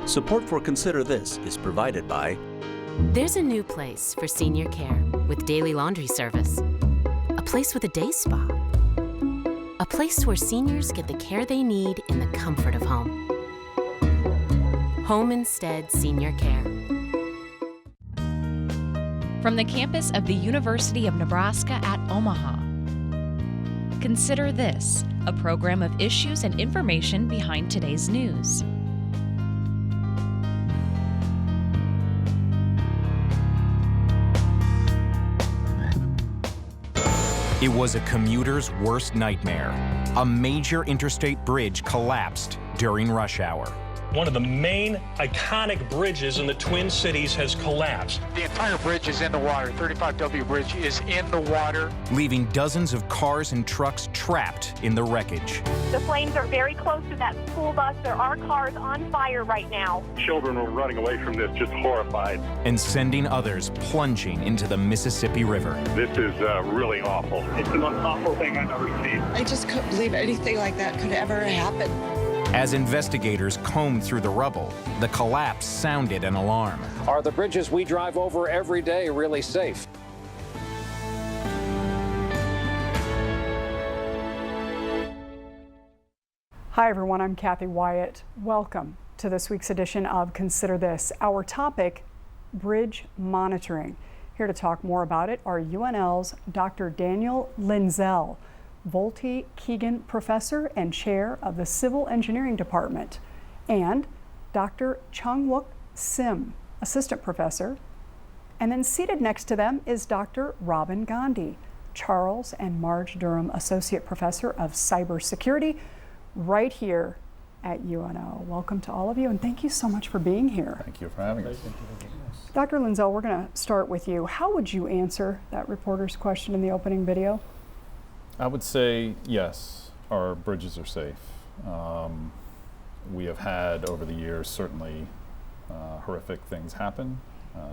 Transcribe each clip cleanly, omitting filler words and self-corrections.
Support for Consider This is provided by There's a new place for senior care with daily laundry service. A place with a day spa. A place where seniors get the care they need in the comfort of home. Home Instead Senior Care. From the campus of the University of Nebraska at Omaha. Consider This, a program of issues and information behind today's news. It was a commuter's worst nightmare. A major interstate bridge collapsed during rush hour. One of the main iconic bridges in the Twin Cities has collapsed. The entire bridge is in the water. 35W bridge is in the water, Leaving dozens of cars and trucks trapped in the wreckage. The flames are very close to that school bus. There are cars on fire right now. Children were running away from this, just horrified. And sending others plunging into the Mississippi River. This is really awful. It's the most awful thing I've ever seen. I just couldn't believe anything like that could ever happen. As investigators combed through the rubble, the collapse sounded an alarm. Are the bridges we drive over every day really safe? Hi everyone, I'm Kathy Wyatt. Welcome to this week's edition of Consider This. Our topic, bridge monitoring. Here to talk more about it are UNL's Dr. Daniel Linzel, Volti Keegan Professor and Chair of the Civil Engineering Department, and Dr. Chung-Wook Sim, Assistant Professor. And then seated next to them is Dr. Robin Gandhi, Charles and Marge Durham Associate Professor of Cybersecurity, right here at UNO. Welcome to all of you, and thank you so much for being here. Thank you for having us. Dr. Linzel, we're going to start with you. How would you answer that reporter's question in the opening video? I would say yes, our bridges are safe. We have had over the years certainly horrific things happen,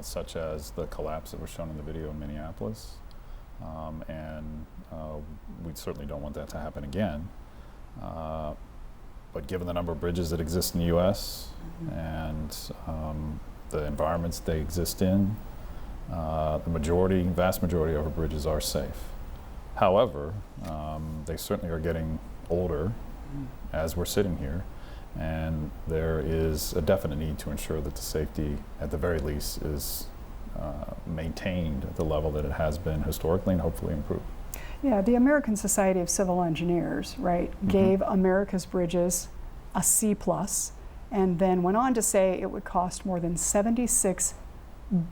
such as the collapse that was shown in the video in Minneapolis. We certainly don't want that to happen again. But given the number of bridges that exist in the U.S. and the environments they exist in, the vast majority of our bridges are safe. However, they certainly are getting older as we're sitting here, and there is a definite need to ensure that the safety, at the very least, is maintained at the level that it has been historically and hopefully improved. Yeah, the American Society of Civil Engineers, right, gave America's bridges a C+, and then went on to say it would cost more than $76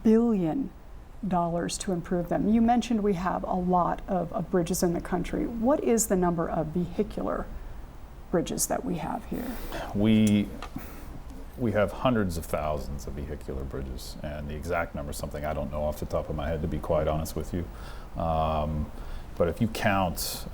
billion to improve them. You mentioned we have a lot of bridges in the country. What is the number of vehicular bridges that we have here? We have hundreds of thousands of vehicular bridges, and the exact number is something I don't know off the top of my head, to be quite honest with you. But if you count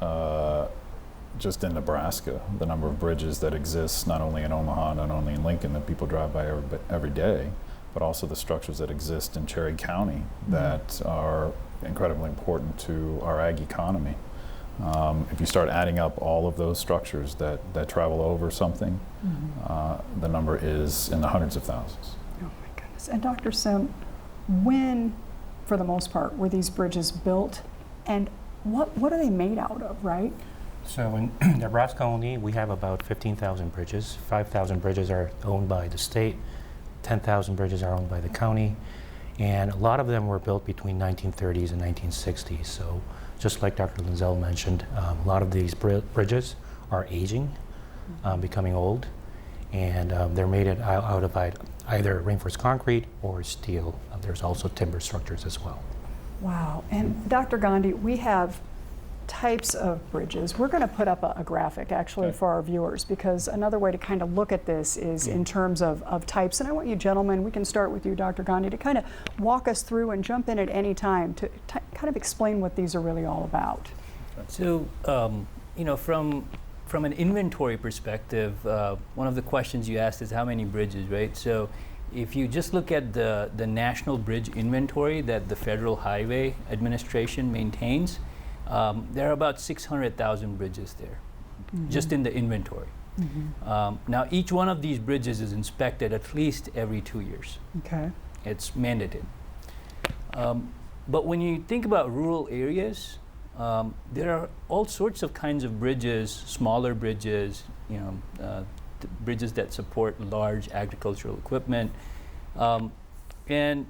just in Nebraska, the number of bridges that exist not only in Omaha, not only in Lincoln, that people drive by every day, but also the structures that exist in Cherry County that are incredibly important to our ag economy. If you start adding up all of those structures that travel over something, the number is in the hundreds of thousands. Oh my goodness. And Dr. Sim, when, for the most part, were these bridges built, and what are they made out of, right? So in Nebraska only, we have about 15,000 bridges. 5,000 bridges are owned by the state. 10,000 bridges are owned by the county, and a lot of them were built between 1930s and 1960s. So just like Dr. Linzel mentioned, a lot of these bridges are aging, becoming old, and they're made out of either reinforced concrete or steel. There's also timber structures as well. Wow. And Dr. Gandhi, we have types of bridges. We're going to put up a graphic actually for our viewers, because another way to kind of look at this is in terms of types. And I want you gentlemen, we can start with you, Dr. Gandhi, to kind of walk us through and jump in at any time to kind of explain what these are really all about. So, you know, from an inventory perspective, one of the questions you asked is how many bridges, right? So if you just look at the national bridge inventory that the Federal Highway Administration maintains, there are about 600,000 bridges there, just in the inventory. Now, each one of these bridges is inspected at least every 2 years. Okay. It's mandated. But when you think about rural areas, there are all sorts of kinds of bridges, smaller bridges, bridges that support large agricultural equipment. And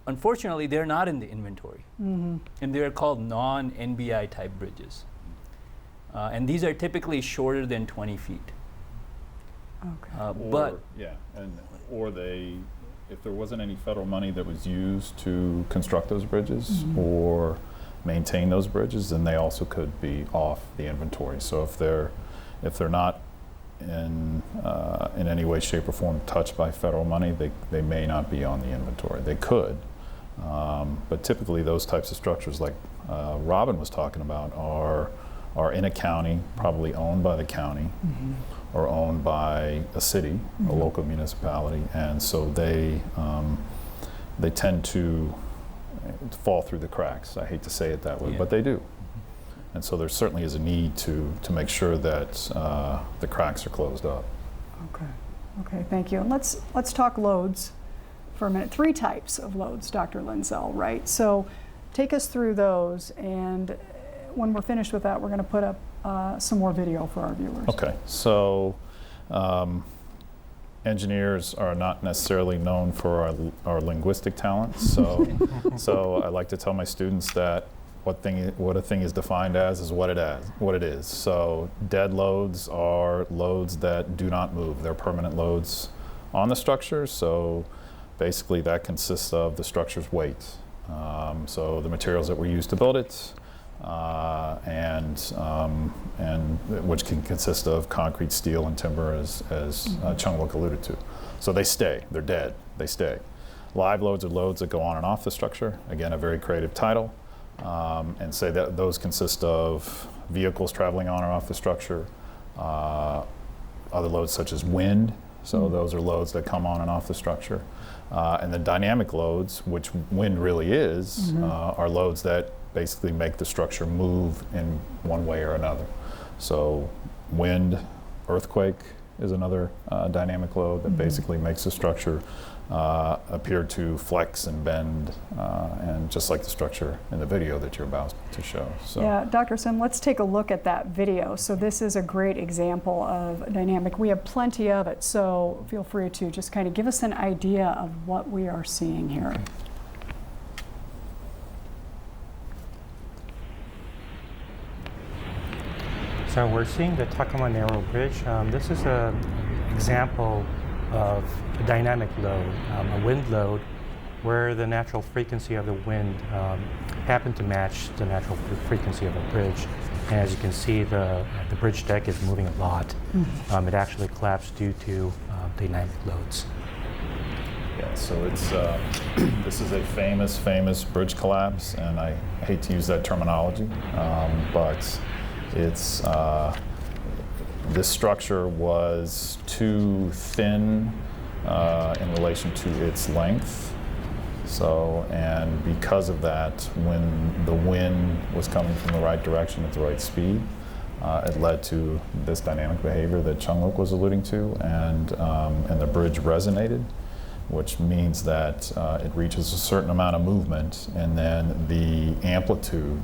unfortunately, they're not in the inventory. And they're called non-NBI type bridges. And these are typically shorter than 20 feet. Okay. If there wasn't any federal money that was used to construct those bridges or maintain those bridges, then they also could be off the inventory. So if they're not in any way, shape, or form touched by federal money, they may not be on the inventory. They could, but typically those types of structures, like Robin was talking about, are in a county, probably owned by the county, or owned by a city, a local municipality, and so they tend to fall through the cracks. I hate to say it that way, but they do. And so there certainly is a need to make sure that the cracks are closed up. Okay, thank you. And let's talk loads for a minute. 3 types of loads, Dr. Linzell, right? So take us through those, and when we're finished with that, we're going to put up some more video for our viewers. Okay, so engineers are not necessarily known for our linguistic talents, so I like to tell my students that what a thing is defined as is what it is. So dead loads are loads that do not move. They're permanent loads on the structure, so basically that consists of the structure's weight. So the materials that were used to build it, and which can consist of concrete, steel, and timber, as Chung-Wook alluded to. So they stay. They're dead. They stay. Live loads are loads that go on and off the structure. Again, a very creative title. And say that those consist of vehicles traveling on or off the structure, other loads such as wind. So those are loads that come on and off the structure. And the dynamic loads, which wind really is, are loads that basically make the structure move in one way or another. So wind, earthquake is another dynamic load that basically makes the structure appear to flex and bend, and just like the structure in the video that you're about to show. So. Yeah, Dr. Sim, let's take a look at that video. So this is a great example of dynamic. We have plenty of it, so feel free to just kind of give us an idea of what we are seeing here. So we're seeing the Tacoma Narrow Bridge. This is an example of a dynamic load, a wind load, where the natural frequency of the wind happened to match the natural frequency of a bridge. And as you can see, the bridge deck is moving a lot. It actually collapsed due to dynamic loads. Yeah, so it's this is a famous bridge collapse, and I hate to use that terminology, but it's this structure was too thin in relation to its length. So, and because of that, when the wind was coming from the right direction at the right speed, it led to this dynamic behavior that Chung-Wook was alluding to, and the bridge resonated, which means that it reaches a certain amount of movement, and then the amplitude,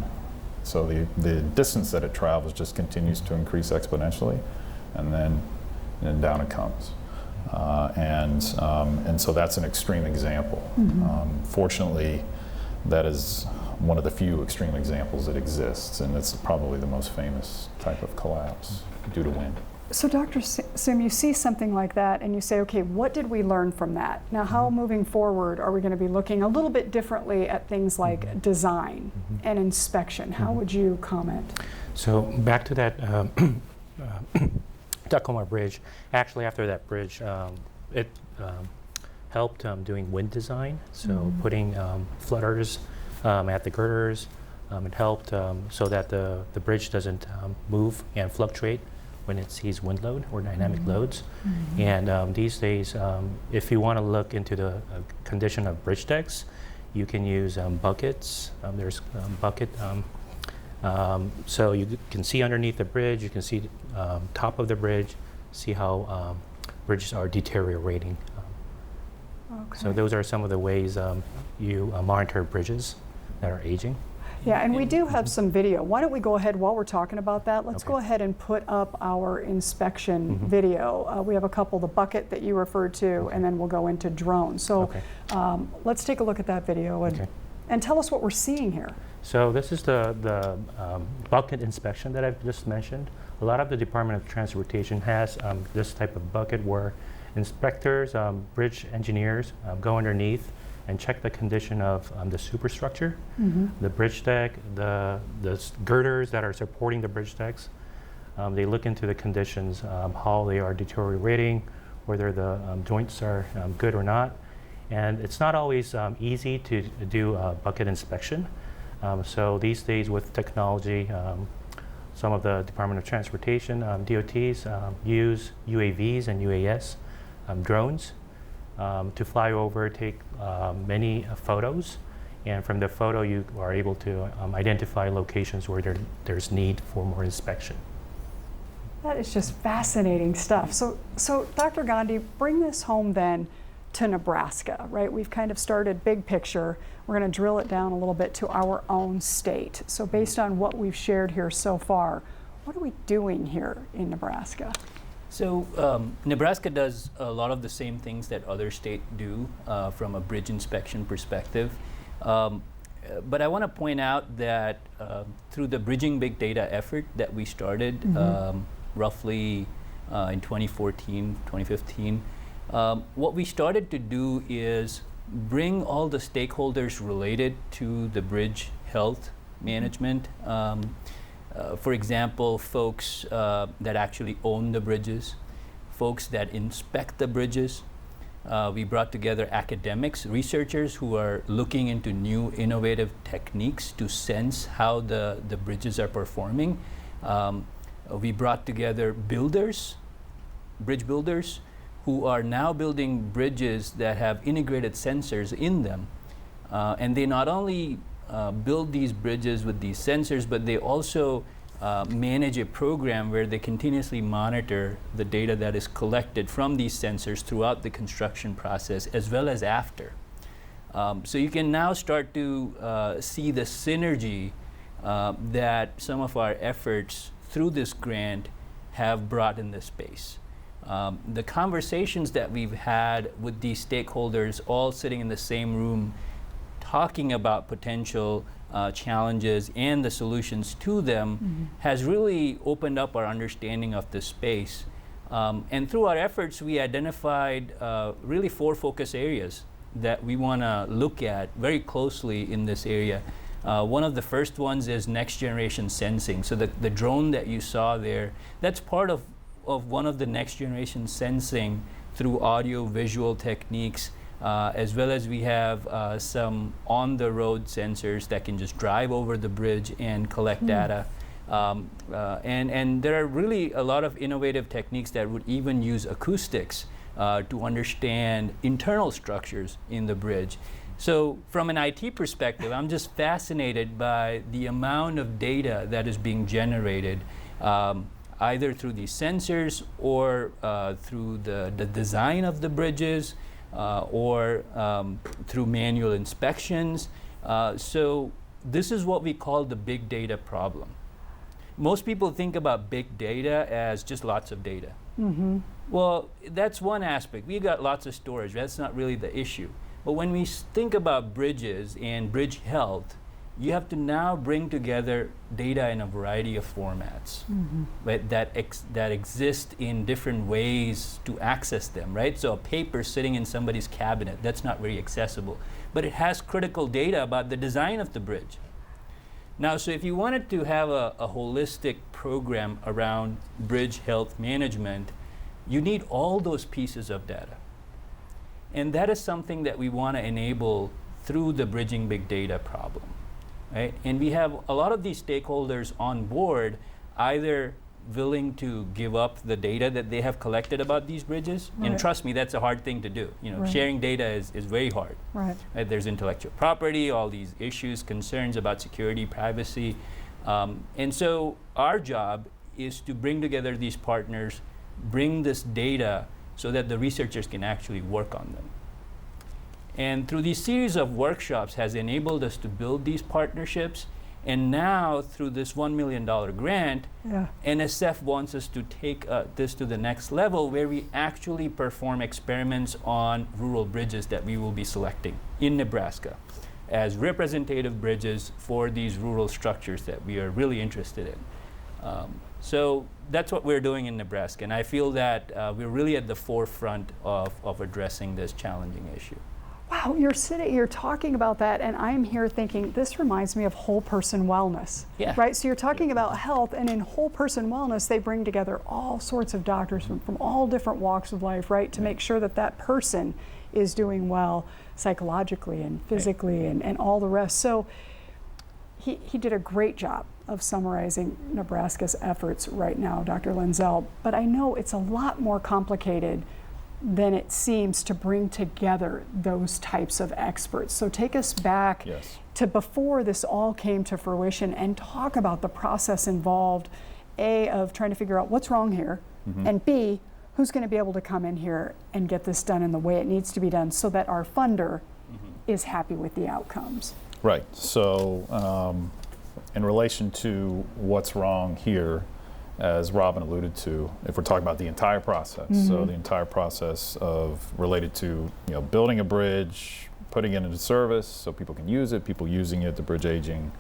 so the distance that it travels just continues to increase exponentially, and then down it comes. And so that's an extreme example. Fortunately, that is one of the few extreme examples that exists, and it's probably the most famous type of collapse due to wind. So Dr. Sim, you see something like that and you say, okay, what did we learn from that? Now, how moving forward are we going to be looking a little bit differently at things like design and inspection? How would you comment? So back to that Tacoma Bridge. Actually, after that bridge, it helped doing wind design. So putting flutters at the girders. It helped so that the bridge doesn't move and fluctuate when it sees wind load or dynamic loads. And these days, if you want to look into the condition of bridge decks, you can use buckets. There's bucket, so you can see underneath the bridge, you can see top of the bridge, see how bridges are deteriorating. Okay. So those are some of the ways you monitor bridges that are aging. Yeah, and we do have some video. Why don't we go ahead while we're talking about that? Let's Okay. go ahead and put up our inspection video. We have a couple, the bucket that you referred to, and then we'll go into drones. So let's take a look at that video and tell us what we're seeing here. So this is the bucket inspection that I've just mentioned. A lot of the Department of Transportation has this type of bucket where inspectors, bridge engineers go underneath and check the condition of the superstructure, the bridge deck, the girders that are supporting the bridge decks. They look into the conditions, how they are deteriorating, whether the joints are good or not. And it's not always easy to do a bucket inspection. So these days with technology, some of the Department of Transportation, DOTs, use UAVs and UAS drones to fly over, take many photos, and from the photo you are able to identify locations where there's need for more inspection. That is just fascinating stuff. So Dr. Gandhi, bring this home then to Nebraska, right? We've kind of started big picture. We're going to drill it down a little bit to our own state. So based on what we've shared here so far, what are we doing here in Nebraska? So Nebraska does a lot of the same things that other states do from a bridge inspection perspective. But I want to point out that through the Bridging Big Data effort that we started roughly in 2014, 2015, what we started to do is bring all the stakeholders related to the bridge health management. For example, folks that actually own the bridges, folks that inspect the bridges. We brought together academics, researchers who are looking into new innovative techniques to sense how the bridges are performing. We brought together builders, bridge builders, who are now building bridges that have integrated sensors in them. And they not only build these bridges with these sensors, but they also manage a program where they continuously monitor the data that is collected from these sensors throughout the construction process as well as after. So you can now start to see the synergy that some of our efforts through this grant have brought in this space. The conversations that we've had with these stakeholders all sitting in the same room talking about potential challenges and the solutions to them has really opened up our understanding of the space. And through our efforts, we identified really 4 focus areas that we want to look at very closely in this area. One of the first ones is next generation sensing. So the drone that you saw there, that's part of one of the next generation sensing through audio visual techniques. As well as we have some on-the-road sensors that can just drive over the bridge and collect data. And there are really a lot of innovative techniques that would even use acoustics to understand internal structures in the bridge. So from an IT perspective, I'm just fascinated by the amount of data that is being generated either through these sensors or through the design of the bridges, or through manual inspections. So this is what we call the big data problem. Most people think about big data as just lots of data. Well, that's one aspect. We got lots of storage. That's not really the issue. But when we think about bridges and bridge health, you have to now bring together data in a variety of formats, right, that exist in different ways to access them, right? So a paper sitting in somebody's cabinet, that's not very accessible, but it has critical data about the design of the bridge. Now, so if you wanted to have a holistic program around bridge health management, you need all those pieces of data. And that is something that we want to enable through the Bridging Big Data problem. Right? And we have a lot of these stakeholders on board, either willing to give up the data that they have collected about these bridges. And trust me, that's a hard thing to do. You know, sharing data is very hard. Right? There's intellectual property, all these issues, concerns about security, privacy. And so our job is to bring together these partners bring this data so that the researchers can actually work on them. And through these series of workshops has enabled us to build these partnerships. And now through this $1 million grant, NSF wants us to take this to the next level, where we actually perform experiments on rural bridges that we will be selecting in Nebraska as representative bridges for these rural structures that we are really interested in. So that's what we're doing in Nebraska. And I feel that we're really at the forefront of addressing this challenging issue. Wow, you're talking about that, and I'm here thinking, this reminds me of whole person wellness, right? So you're talking about health, and in whole person wellness, they bring together all sorts of doctors from all different walks of life, right? To make sure that that person is doing well psychologically and physically and all the rest. So he did a great job of summarizing Nebraska's efforts right now, Dr. Lenzel, but I know it's a lot more complicated than it seems to bring together those types of experts. So take us back to before this all came to fruition and talk about the process involved, A, of trying to figure out what's wrong here, and B, who's going to be able to come in here and get this done in the way it needs to be done so that our funder is happy with the outcomes. Right. So in relation to what's wrong here, as Robin alluded to, if we're talking about the entire process, so the entire process of related to building a bridge, putting it into service so people can use it, people using it, the bridge aging,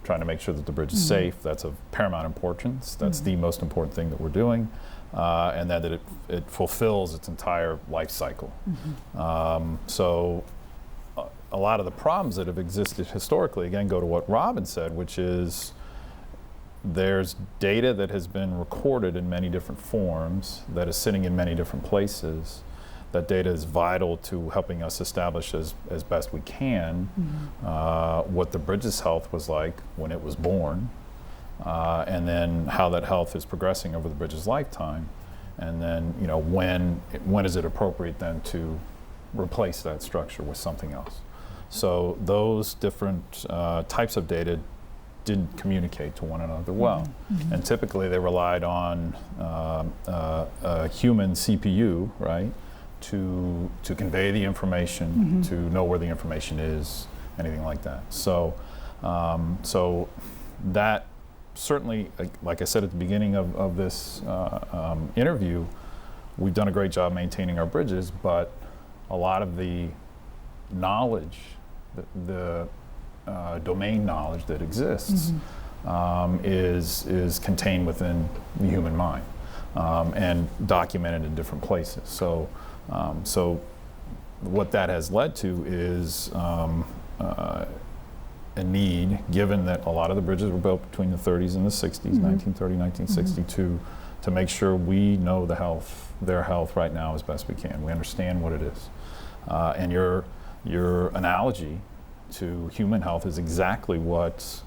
trying to make sure that the bridge is safe, that's of paramount importance. That's the most important thing that we're doing, and that it fulfills its entire life cycle. So a lot of the problems that have existed historically, again, go to what Robin said, which is there's data that has been recorded in many different forms that is sitting in many different places. That data is vital to helping us establish as best we can what the bridge's health was like when it was born, and then how that health is progressing over the bridge's lifetime, and then when is it appropriate then to replace that structure with something else. So those different types of data didn't communicate to one another well. And typically they relied on a human CPU, right, to convey the information, to know where the information is, anything like that. So, so that certainly, like I said at the beginning of this interview, we've done a great job maintaining our bridges, but a lot of the knowledge, the domain knowledge that exists is contained within the human mind and documented in different places. So, so what that has led to is a need, given that a lot of the bridges were built between the 30s and the 60s, 1930, 1962, to make sure we know their health right now as best we can. We understand what it is. And your analogy to human health is exactly what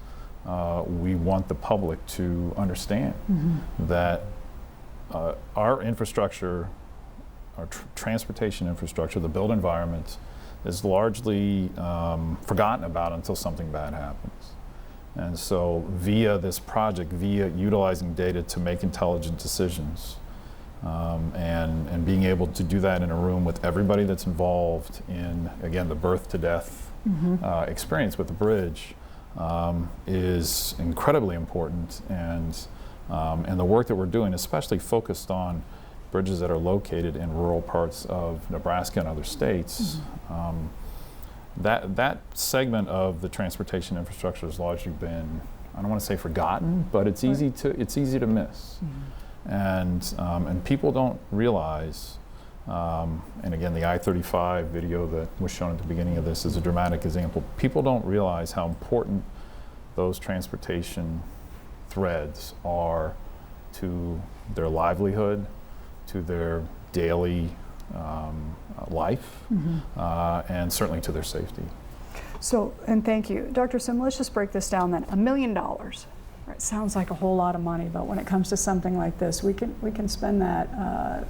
we want the public to understand. That our infrastructure, our transportation infrastructure, the built environment, is largely forgotten about until something bad happens. And so via this project, via utilizing data to make intelligent decisions, and being able to do that in a room with everybody that's involved in, again, the birth to death experience with the bridge is incredibly important. And the work that we're doing, especially focused on bridges that are located in rural parts of Nebraska and other states, that segment of the transportation infrastructure has largely been, I don't want to say forgotten, but it's easy to miss. And people don't realize, and again, the I-35 video that was shown at the beginning of this is a dramatic example. People don't realize how important those transportation threads are to their livelihood, to their daily life, and certainly to their safety. So, and thank you. Dr. Sim, let's just break this down then. $1 million. Right, sounds like a whole lot of money, but when it comes to something like this, we can spend that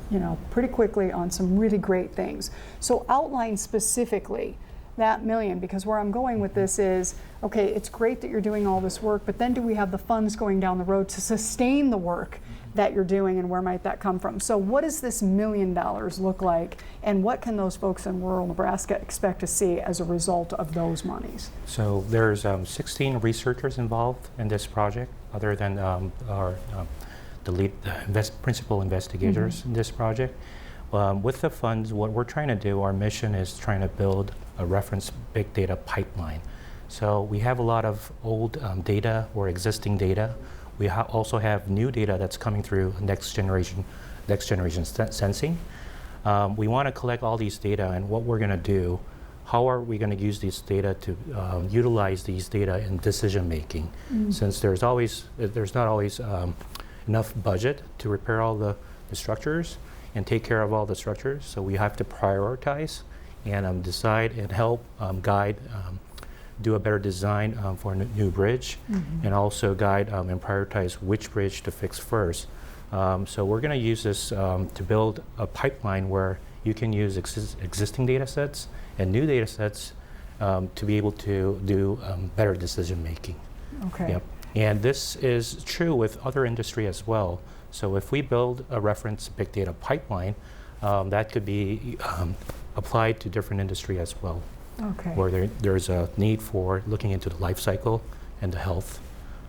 pretty quickly on some really great things. So outline specifically that million? Because where I'm going with this is, okay, it's great that you're doing all this work, but then do we have the funds going down the road to sustain the work that you're doing, and where might that come from? So what does this $1 million look like, and what can those folks in rural Nebraska expect to see as a result of those monies? So there's 16 researchers involved in this project, other than the principal investigators in this project. With the funds, what we're trying to do, our mission is trying to build a reference big data pipeline. So we have a lot of old data or existing data. We also have new data that's coming through next generation sensing. We want to collect all these data, and what we're going to do, how are we going to use these data to utilize these data in decision making? Since there's not always enough budget to repair all the structures and take care of all the structures, so we have to prioritize and decide and help guide, do a better design for a new bridge, and also guide and prioritize which bridge to fix first. So we're going to use this to build a pipeline where you can use existing data sets and new data sets to be able to do better decision making. Okay. Yep. And this is true with other industry as well. So if we build a reference big data pipeline, that could be applied to different industry as well. Okay. Where there's a need for looking into the life cycle and the health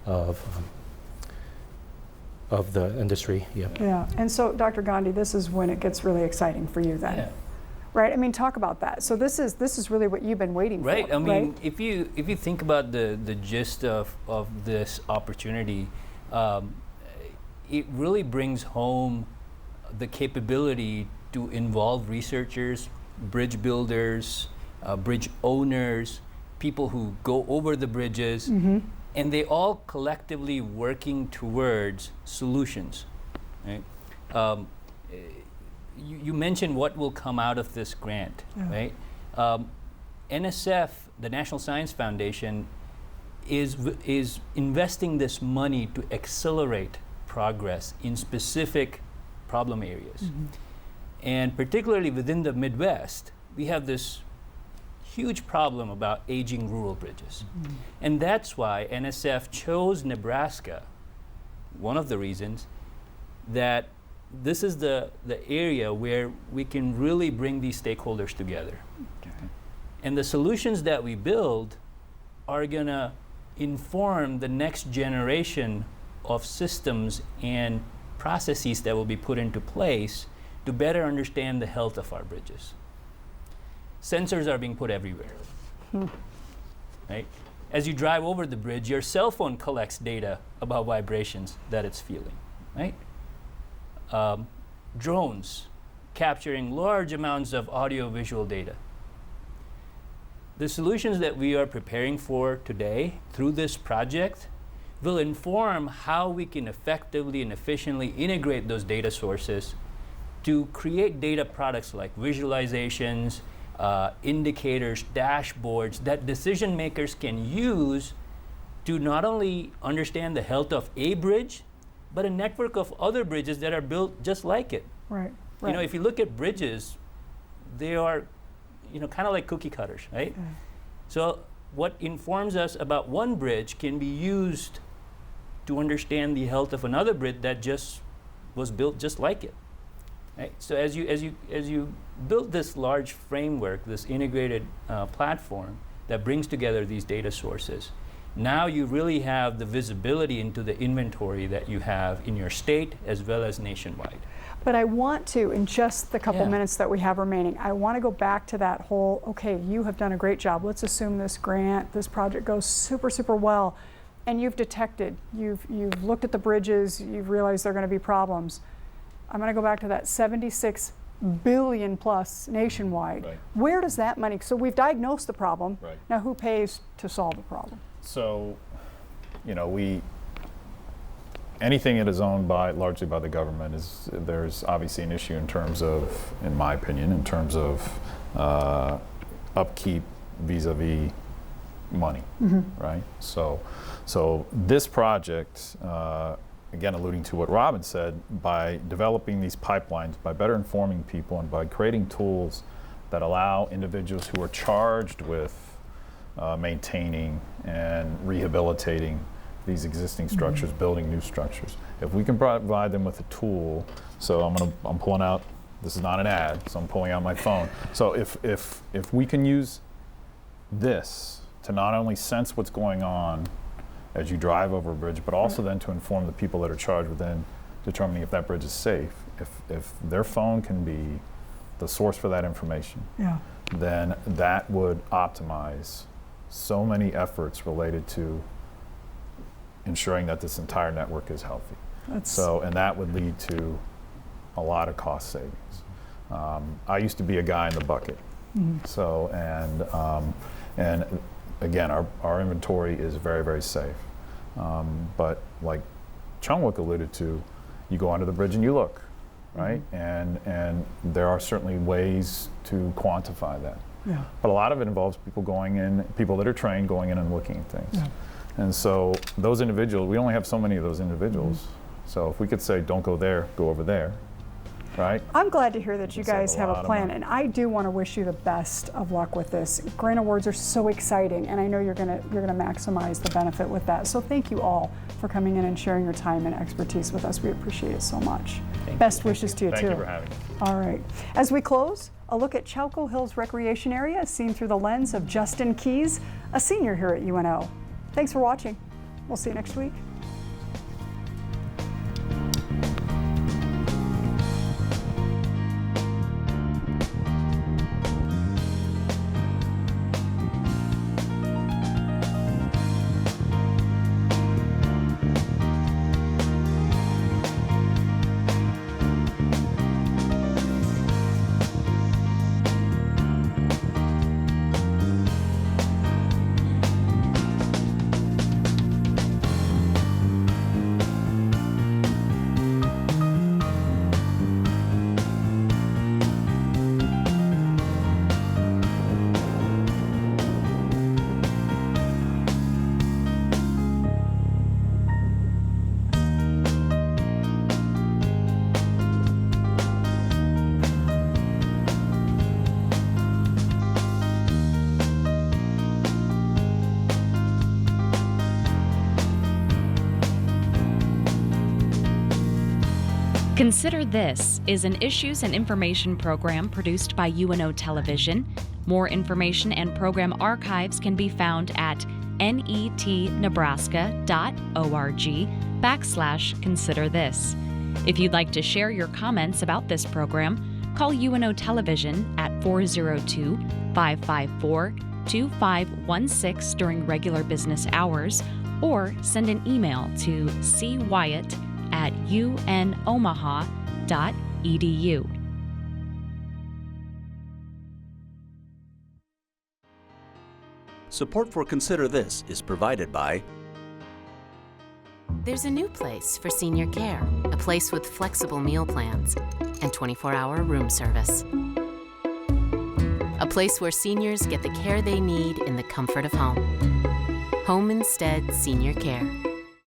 of the industry. Yep. Yeah, and so Dr. Gandhi, this is when it gets really exciting for you then. Yeah. Right? I mean, talk about that. So this is really what you've been waiting Right. for. I mean, right? if you think about the gist of this opportunity, it really brings home the capability to involve researchers, bridge builders, bridge owners, people who go over the bridges, and they all collectively working towards solutions. Right? You mentioned what will come out of this grant, right? NSF, the National Science Foundation, is investing this money to accelerate progress in specific problem areas. And particularly within the Midwest, we have this huge problem about aging rural bridges. And that's why NSF chose Nebraska, one of the reasons, that this is the area where we can really bring these stakeholders together. And the solutions that we build are going to inform the next generation of systems and processes that will be put into place to better understand the health of our bridges. Sensors are being put everywhere. Right? As you drive over the bridge, your cell phone collects data about vibrations that it's feeling. Right? Drones capturing large amounts of audio-visual data. The solutions that we are preparing for today through this project will inform how we can effectively and efficiently integrate those data sources to create data products like visualizations, indicators, dashboards that decision makers can use to not only understand the health of a bridge, but a network of other bridges that are built just like it. Right. You know, if you look at bridges, they are, kind of like cookie cutters, right? So what informs us about one bridge can be used to understand the health of another bridge that just was built just like it. Right? So as you build this large framework, this integrated platform that brings together these data sources, now you really have the visibility into the inventory that you have in your state as well as nationwide. But I want to, in just the couple minutes that we have remaining, I want to go back to that whole, okay, you have done a great job. Let's assume this grant, this project goes super, super well, and you've detected, you've looked at the bridges, you've realized there are going to be problems. I'm going to go back to that 76 billion plus nationwide. Right. Where does that money, so we've diagnosed the problem, Right. now who pays to solve the problem? So, anything that is owned largely by the government there's obviously an issue in terms of, in my opinion, in terms of upkeep vis-a-vis money, right? So this project, again, alluding to what Robin said, by developing these pipelines, by better informing people and by creating tools that allow individuals who are charged with maintaining and rehabilitating these existing structures, building new structures. If we can provide them with a tool, so I'm pulling out, this is not an ad, so I'm pulling out my phone. So if we can use this to not only sense what's going on as you drive over a bridge, but also then to inform the people that are charged with then determining if that bridge is safe. If their phone can be the source for that information, then that would optimize so many efforts related to ensuring that this entire network is healthy. And that would lead to a lot of cost savings. I used to be a guy in the bucket. So, and again, our inventory is very, very safe. But like Chungwook alluded to, you go under the bridge and you look, right? And there are certainly ways to quantify that. But a lot of it involves people going in, people that are trained going in and looking at things. And so those individuals, we only have so many of those individuals. So if we could say, don't go there, go over there, right? I'm glad to hear that you guys have a plan, and I do want to wish you the best of luck with this. Grant awards are so exciting, and I know you're gonna maximize the benefit with that. So thank you all for coming in and sharing your time and expertise with us. We appreciate it so much. Best wishes to you too. Thank you for having me. All right. As we close, a look at Chalco Hills Recreation Area seen through the lens of Justin Keys, a senior here at UNO. Thanks for watching. We'll see you next week. Consider This is an issues and information program produced by UNO Television. More information and program archives can be found at netnebraska.org/Consider This. If you'd like to share your comments about this program, call UNO Television at 402-554-2516 during regular business hours, or send an email to cwyatt@unomaha.edu. Support for Consider This is provided by There's a new place for senior care, a place with flexible meal plans and 24-hour room service. A place where seniors get the care they need in the comfort of home. Home Instead Senior Care.